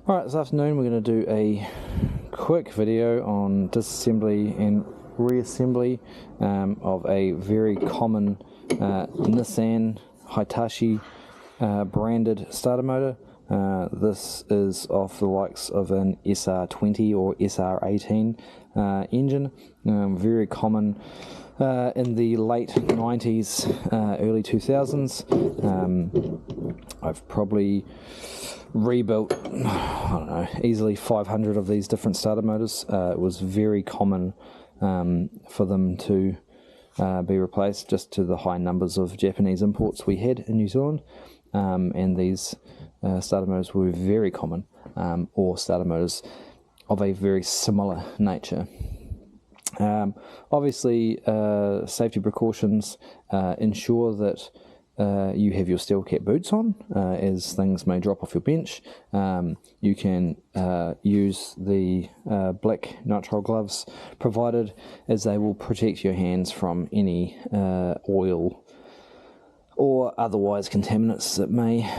Alright, this afternoon we're going to do a quick video on disassembly and reassembly of a very common Nissan Hitachi branded starter motor. This is off the likes of an SR20 or SR18 engine, very common in the late 90s, early 2000s. I've probably rebuilt, I don't know, easily 500 of these different starter motors. It was very common for them to be replaced just to the high numbers of Japanese imports we had in New Zealand, and these starter motors were very common, or starter motors of a very similar nature. Obviously, safety precautions ensure that you have your steel cap boots on, as things may drop off your bench. You can use the black nitrile gloves provided, as they will protect your hands from any oil or otherwise contaminants that may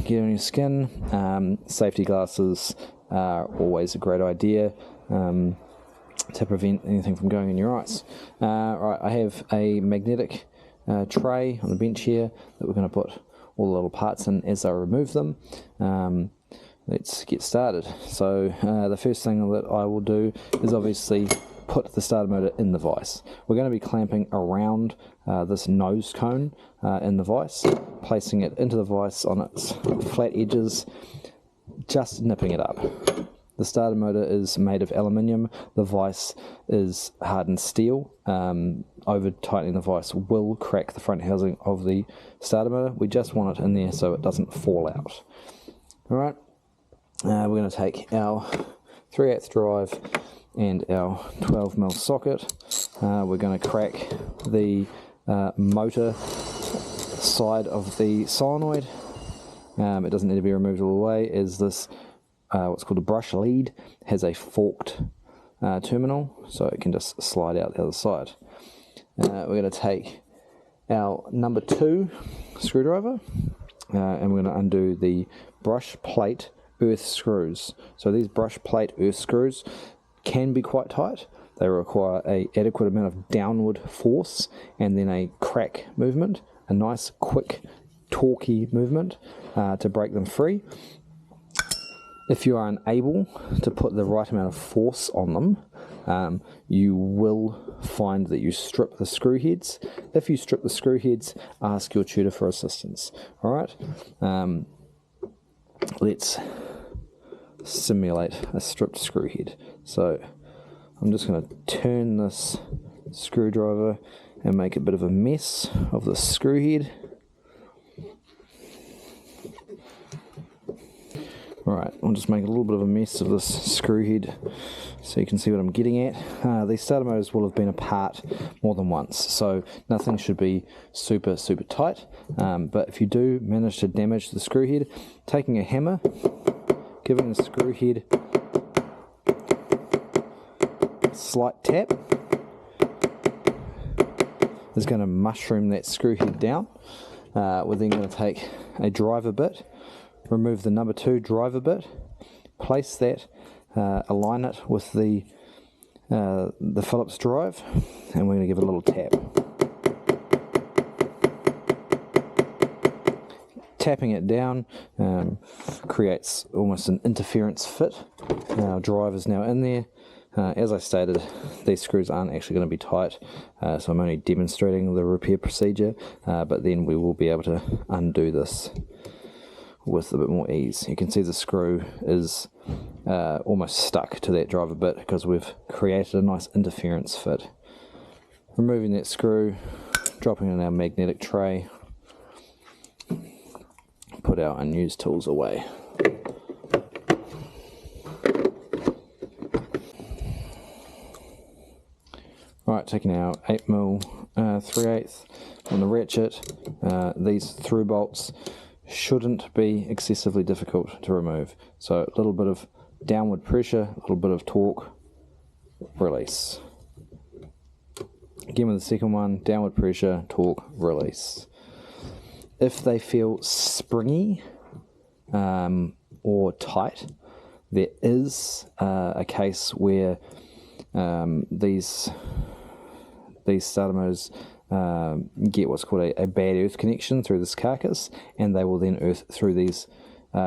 get on your skin. Safety glasses are always a great idea to prevent anything from going in your eyes. Right, I have a magnetic tray on the bench here that we're going to put all the little parts in as I remove them. Let's get started. So the first thing that I will do is obviously put the starter motor in the vise. We're going to be clamping around this nose cone in the vise, placing it into the vise on its flat edges, just nipping it up. The starter motor is made of aluminium. The vise is hardened steel. Over tightening the vise will crack the front housing of the starter motor. We just want it in there so it doesn't fall out. Alright, we're going to take our 3/8 drive and our 12mm socket. We're going to crack the motor side of the solenoid. It doesn't need to be removed all the way, as this what's called a brush lead has a forked terminal, so it can just slide out the other side. We're going to take our number 2 screwdriver and we're going to undo the brush plate earth screws. So these brush plate earth screws can be quite tight. They require an adequate amount of downward force and then a crack movement, a nice quick torquey movement to break them free. If you are unable to put the right amount of force on them, you will find that you strip the screw heads. If you strip the screw heads, ask your tutor for assistance. Alright, let's simulate a stripped screw head. So I'm just going to turn this screwdriver and make a bit of a mess of the screw head. Alright, I'll just make a little bit of a mess of this screw head so you can see what I'm getting at. These starter motors will have been apart more than once, so nothing should be super tight. But if you do manage to damage the screw head, taking a hammer, giving the screw head a slight tap is going to mushroom that screw head down. We're then going to take a driver bit, remove the number 2 driver bit, place that, align it with the Phillips drive, and we're going to give it a little tap. Tapping it down creates almost an interference fit. Our drive is now in there. As I stated, these screws aren't actually going to be tight, so I'm only demonstrating the repair procedure, but then we will be able to undo this with a bit more ease. You can see the screw is almost stuck to that driver bit because we've created a nice interference fit. Removing that screw, dropping it in our magnetic tray, put our unused tools away. Right, taking our 8mm 3/8 on the ratchet. These through bolts shouldn't be excessively difficult to remove. So a little bit of downward pressure, a little bit of torque, release. Again with the second one, downward pressure, torque, release. If they feel springy or tight, There is a case where these starter motors get what's called a bad earth connection through this carcass, and they will then earth through these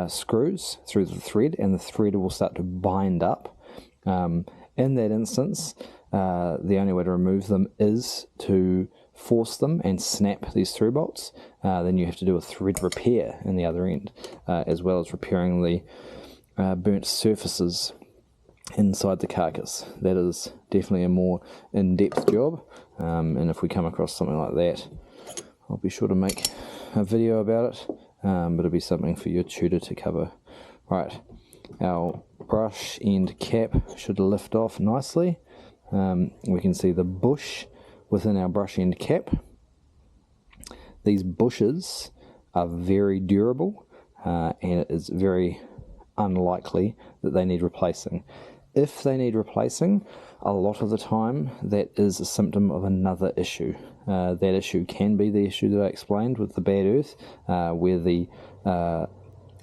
screws, through the thread, and the thread will start to bind up. In that instance, the only way to remove them is to force them and snap these through bolts. Then you have to do a thread repair in the other end, as well as repairing the burnt surfaces inside the carcass. That is definitely a more in-depth job, and if we come across something like that, I'll be sure to make a video about it, but it'll be something for your tutor to cover. Right, our brush end cap should lift off nicely. We can see the bush within our brush end cap. These bushes are very durable, and it is very unlikely that they need replacing. If they need replacing, a lot of the time that is a symptom of another issue. That issue can be the issue that I explained with the bad earth, where the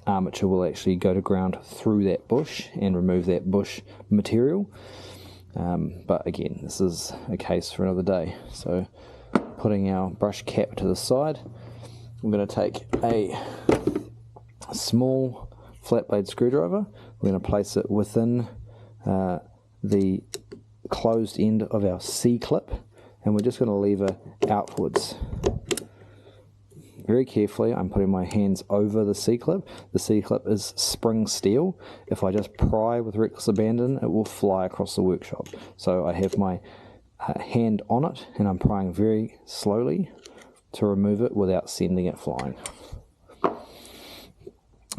armature will actually go to ground through that bush and remove that bush material. But again, this is a case for another day. So putting our brush cap to the side, I'm going to take a small flat blade screwdriver. We're going to place it within the closed end of our C-clip, and we're just going to lever outwards. Very carefully, I'm putting my hands over the C-clip. The C-clip is spring steel. If I just pry with reckless abandon, it will fly across the workshop. So I have my hand on it, and I'm prying very slowly to remove it without sending it flying.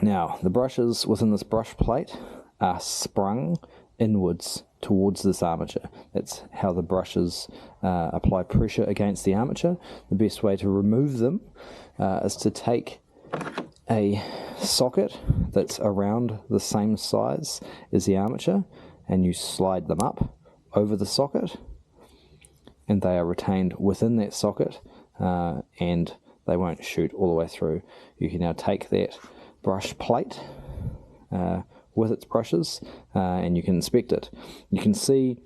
Now, the brushes within this brush plate are sprung inwards towards this armature. That's how the brushes apply pressure against the armature. The best way to remove them is to take a socket that's around the same size as the armature, and you slide them up over the socket, and they are retained within that socket, and they won't shoot all the way through. You can now take that brush plate with its brushes, and you can inspect it. You can see,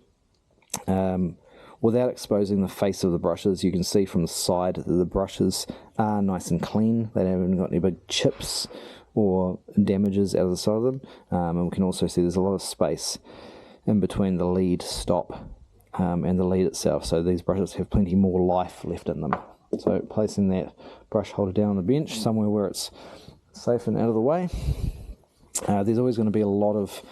without exposing the face of the brushes, you can see from the side that the brushes are nice and clean. They haven't got any big chips or damages out of the side of them, and we can also see there's a lot of space in between the lead stop and the lead itself, so these brushes have plenty more life left in them. So placing that brush holder down on the bench somewhere where it's safe and out of the way. There's always going to be a lot of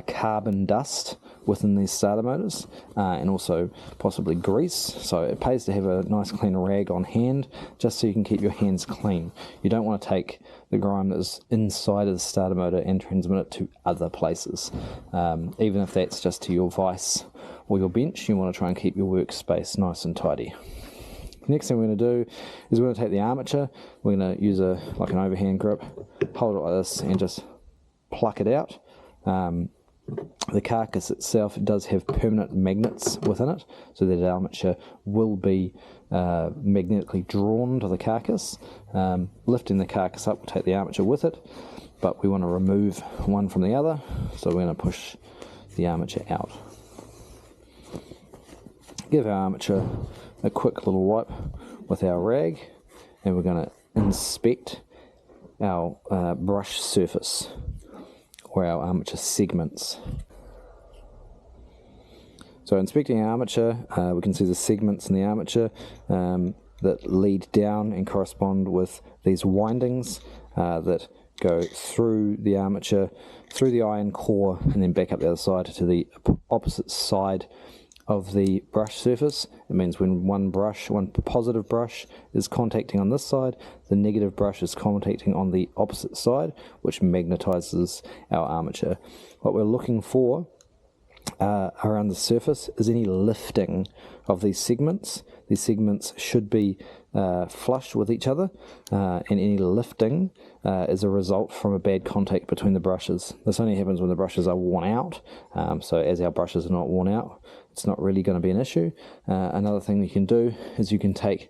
carbon dust within these starter motors, and also possibly grease, so it pays to have a nice clean rag on hand just so you can keep your hands clean. You don't want to take the grime that's inside of the starter motor and transmit it to other places, even if that's just to your vise or your bench. You want to try and keep your workspace nice and tidy. Next thing we're going to do is we're going to take the armature, we're going to use like an overhand grip, hold it like this and just pluck it out. The carcass itself does have permanent magnets within it, so that armature will be magnetically drawn to the carcass. Lifting the carcass up will take the armature with it, but we want to remove one from the other, so we're going to push the armature out. Give our armature a quick little wipe with our rag, and we're going to inspect our brush surface, or our armature segments. So inspecting our armature, we can see the segments in the armature that lead down and correspond with these windings that go through the armature, through the iron core, and then back up the other side to the opposite side of the brush surface. It means when one positive brush is contacting on this side, the negative brush is contacting on the opposite side, which magnetizes our armature. What we're looking for around the surface is any lifting of these segments. These segments should be flush with each other, and any lifting is a result from a bad contact between the brushes. This only happens when the brushes are worn out, so as our brushes are not worn out, it's not really going to be an issue. Another thing you can do is you can take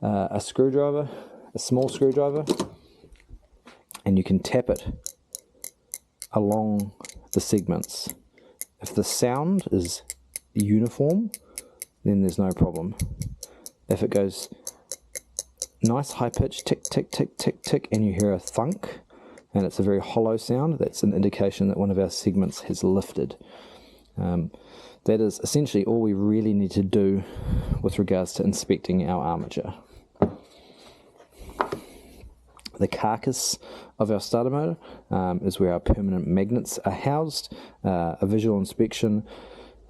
a screwdriver, a small screwdriver, and you can tap it along the segments. If the sound is uniform, then there's no problem. If it goes nice high pitch, tick, tick, tick, tick, tick, and you hear a thunk, and it's a very hollow sound, that's an indication that one of our segments has lifted. That is essentially all we really need to do with regards to inspecting our armature. The carcass of our starter motor is where our permanent magnets are housed. A visual inspection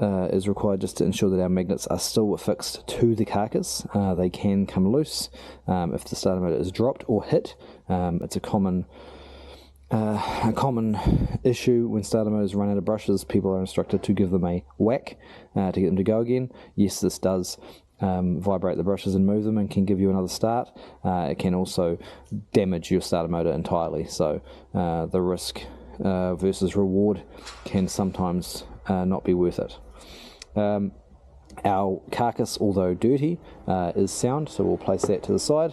is required just to ensure that our magnets are still affixed to the carcass. They can come loose if the starter motor is dropped or hit. It's a common issue when starter motors run out of brushes. People are instructed to give them a whack to get them to go again. Yes, this does vibrate the brushes and move them and can give you another start. It can also damage your starter motor entirely, so the risk versus reward can sometimes not be worth it. Our carcass, although dirty, is sound, so we'll place that to the side.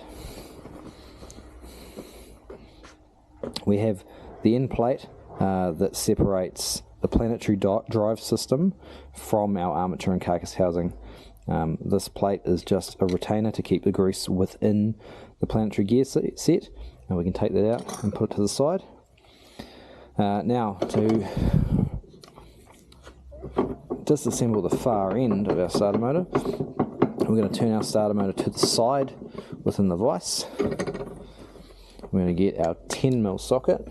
We have the end plate that separates the planetary drive system from our armature and carcass housing. This plate is just a retainer to keep the grease within the planetary gear set, and we can take that out and put it to the side. Now, to disassemble the far end of our starter motor, we're going to turn our starter motor to the side within the vise. We're going to get our 10mm socket,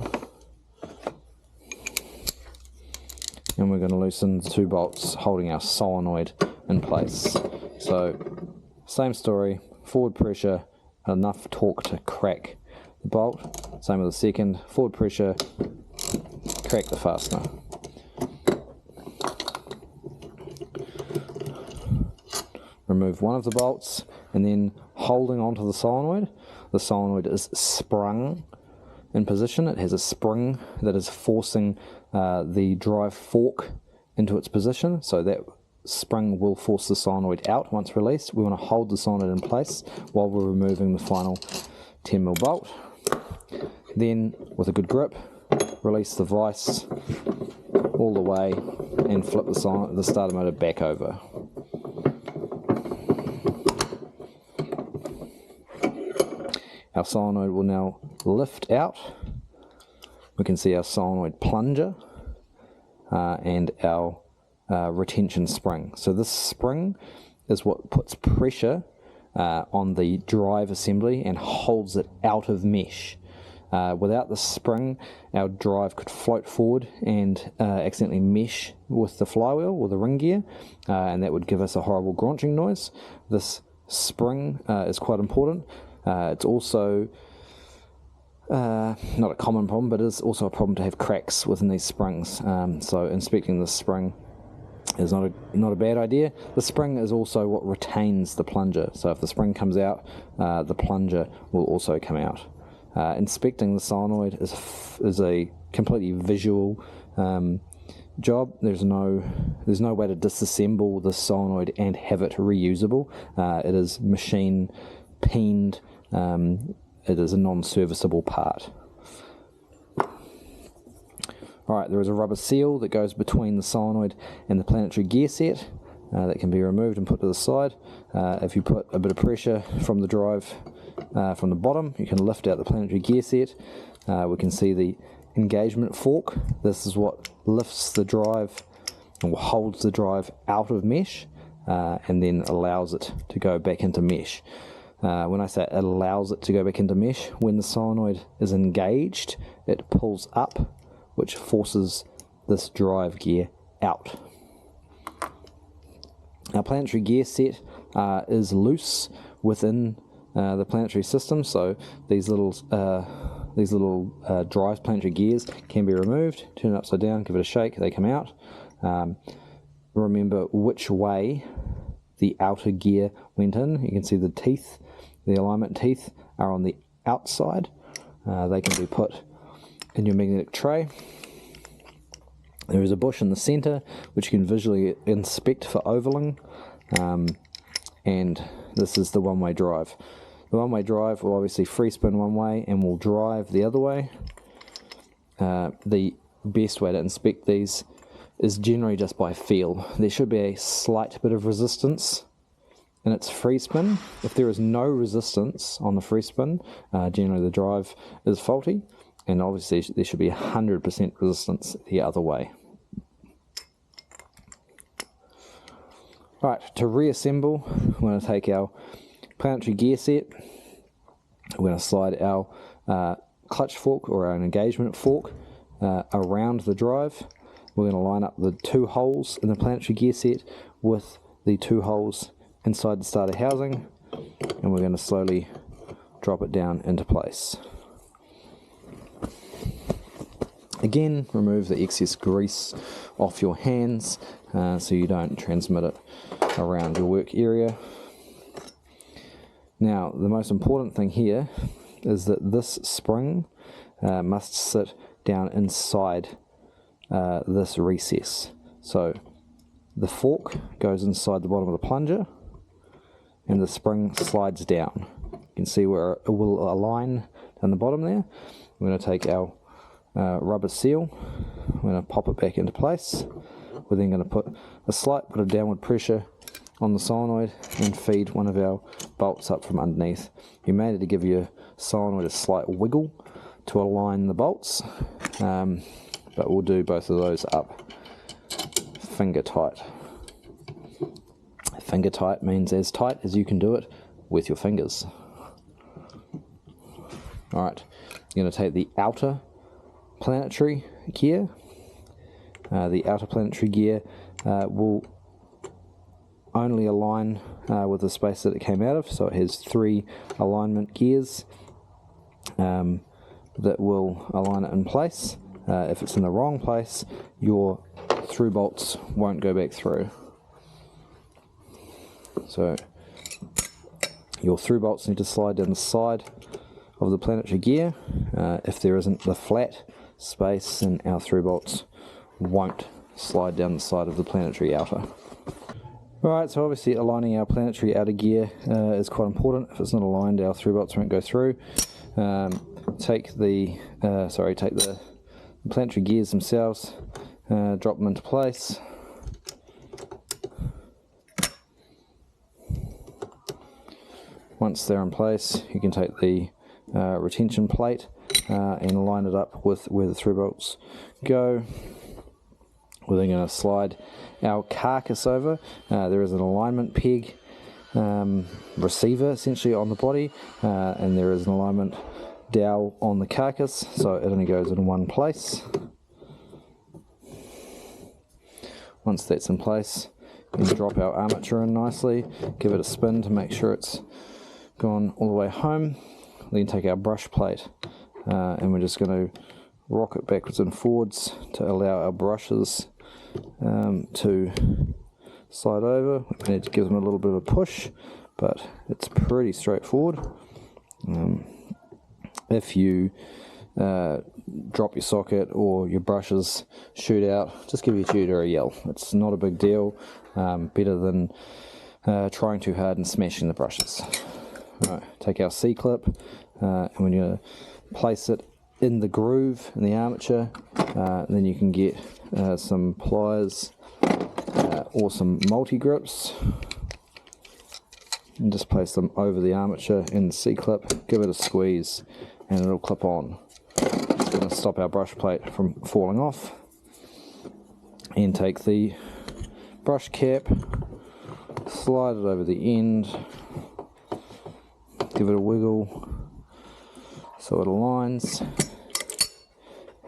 and we're going to loosen the 2 bolts holding our solenoid in place. So, same story, forward pressure, enough torque to crack the bolt. Same with the second, forward pressure, crack the fastener. Remove one of the bolts, and then holding onto the solenoid is sprung in position. It has a spring that is forcing the drive fork into its position, so that spring will force the solenoid out once released. We want to hold the solenoid in place while we're removing the final 10mm bolt. Then, with a good grip, release the vise all the way and flip the starter motor back over. Our solenoid will now lift out. We can see our solenoid plunger and our retention spring. So this spring is what puts pressure on the drive assembly and holds it out of mesh. Without the spring, our drive could float forward and accidentally mesh with the flywheel or the ring gear, and that would give us a horrible gronching noise. This spring is quite important. It's also not a common problem, but it is also a problem to have cracks within these springs. So inspecting the spring is not a bad idea. The spring is also what retains the plunger. So if the spring comes out, the plunger will also come out. Inspecting the solenoid is a completely visual job. There's no way to disassemble the solenoid and have it reusable. It is machine peened. It is a non-serviceable part. Alright, there is a rubber seal that goes between the solenoid and the planetary gear set that can be removed and put to the side. If you put a bit of pressure from the drive from the bottom, you can lift out the planetary gear set. We can see the engagement fork. This is what lifts the drive or holds the drive out of mesh and then allows it to go back into mesh. When I say it allows it to go back into mesh, when the solenoid is engaged, it pulls up, which forces this drive gear out. Our planetary gear set is loose within the planetary system, so these little drive planetary gears can be removed. Turn it upside down, give it a shake, they come out. Remember which way the outer gear went in. You can see the teeth, the alignment teeth are on the outside. They can be put in your magnetic tray. There is a bush in the center which you can visually inspect for ovaling, and this is the one-way drive. The one-way drive will obviously free spin one way and will drive the other way. The best way to inspect these is generally just by feel. There should be a slight bit of resistance in its free spin. If there is no resistance on the free spin, generally the drive is faulty, and obviously there should be 100% resistance the other way. Right, to reassemble, we're going to take our planetary gear set, we're going to slide our clutch fork or our engagement fork around the drive. We're going to line up the two holes in the planetary gear set with the two holes inside the starter housing, and we're going to slowly drop it down into place. Again, remove the excess grease off your hands so you don't transmit it around your work area. Now, the most important thing here is that this spring must sit down inside this recess. So the fork goes inside the bottom of the plunger and the spring slides down. You can see where it will align down the bottom there. We're going to take our rubber seal, we're going to pop it back into place. We're then going to put a slight bit of downward pressure on the solenoid and feed one of our bolts up from underneath. You may need to give your solenoid a slight wiggle to align the bolts, but we'll do both of those up finger tight. Finger tight means as tight as you can do it with your fingers. Alright, you're going to take the outer planetary gear. The outer planetary gear will only align with the space that it came out of, so it has 3 alignment gears that will align it in place. If it's in the wrong place, your through bolts won't go back through. So your through bolts need to slide down the side of the planetary gear. If there isn't the flat space, then our through bolts won't slide down the side of the planetary outer. Right, so obviously aligning our planetary outer gear is quite important. If it's not aligned, our through bolts won't go through. Take the planetary gears themselves, drop them into place. Once they're in place, you can take the retention plate and line it up with where the through bolts go. We're then going to slide our carcass over. There is an alignment peg receiver essentially on the body, and there is an alignment dowel on the carcass, so it only goes in one place. Once that's in place, we can drop our armature in nicely, give it a spin to make sure it's gone all the way home. Then take our brush plate and we're just going to rock it backwards and forwards to allow our brushes to slide over. We need to give them a little bit of a push, but it's pretty straightforward. If you drop your socket or your brushes shoot out, just give your tutor a yell. It's not a big deal, better than trying too hard and smashing the brushes. Right, take our C-clip and we're going to place it in the groove in the armature. Then you can get some pliers or some multi-grips and just place them over the armature in the C-clip, give it a squeeze and it'll clip on. It's going to stop our brush plate from falling off. And take the brush cap, slide it over the end, give it a wiggle so it aligns.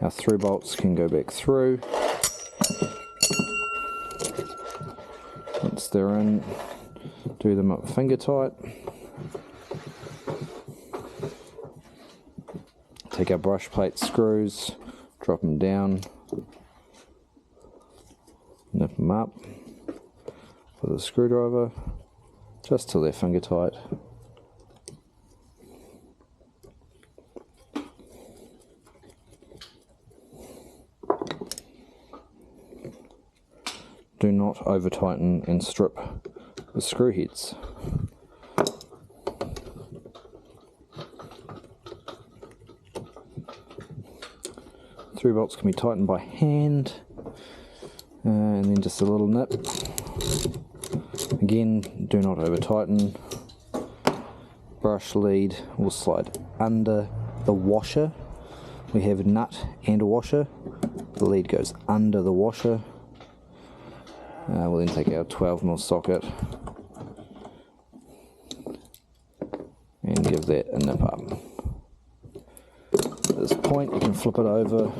Our through bolts can go back through. Once they're in, do them up finger tight. Take our brush plate screws, drop them down, nip them up with a screwdriver just till they're finger tight. Do not over tighten and strip the screw heads. Through bolts can be tightened by hand, and then just a little nip. Again, do not over tighten. Brush lead will slide under the washer. We have a nut and a washer. The lead goes under the washer. We'll then take our 12mm socket and give that a nip up. At this point you can flip it over,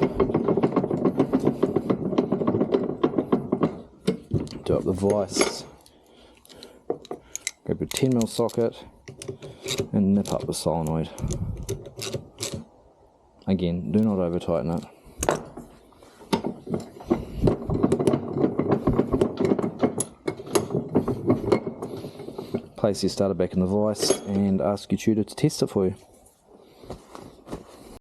do up the vise, grab a 10mm socket and nip up the solenoid. Again, do not over tighten it. Place your starter back in the vise and ask your tutor to test it for you.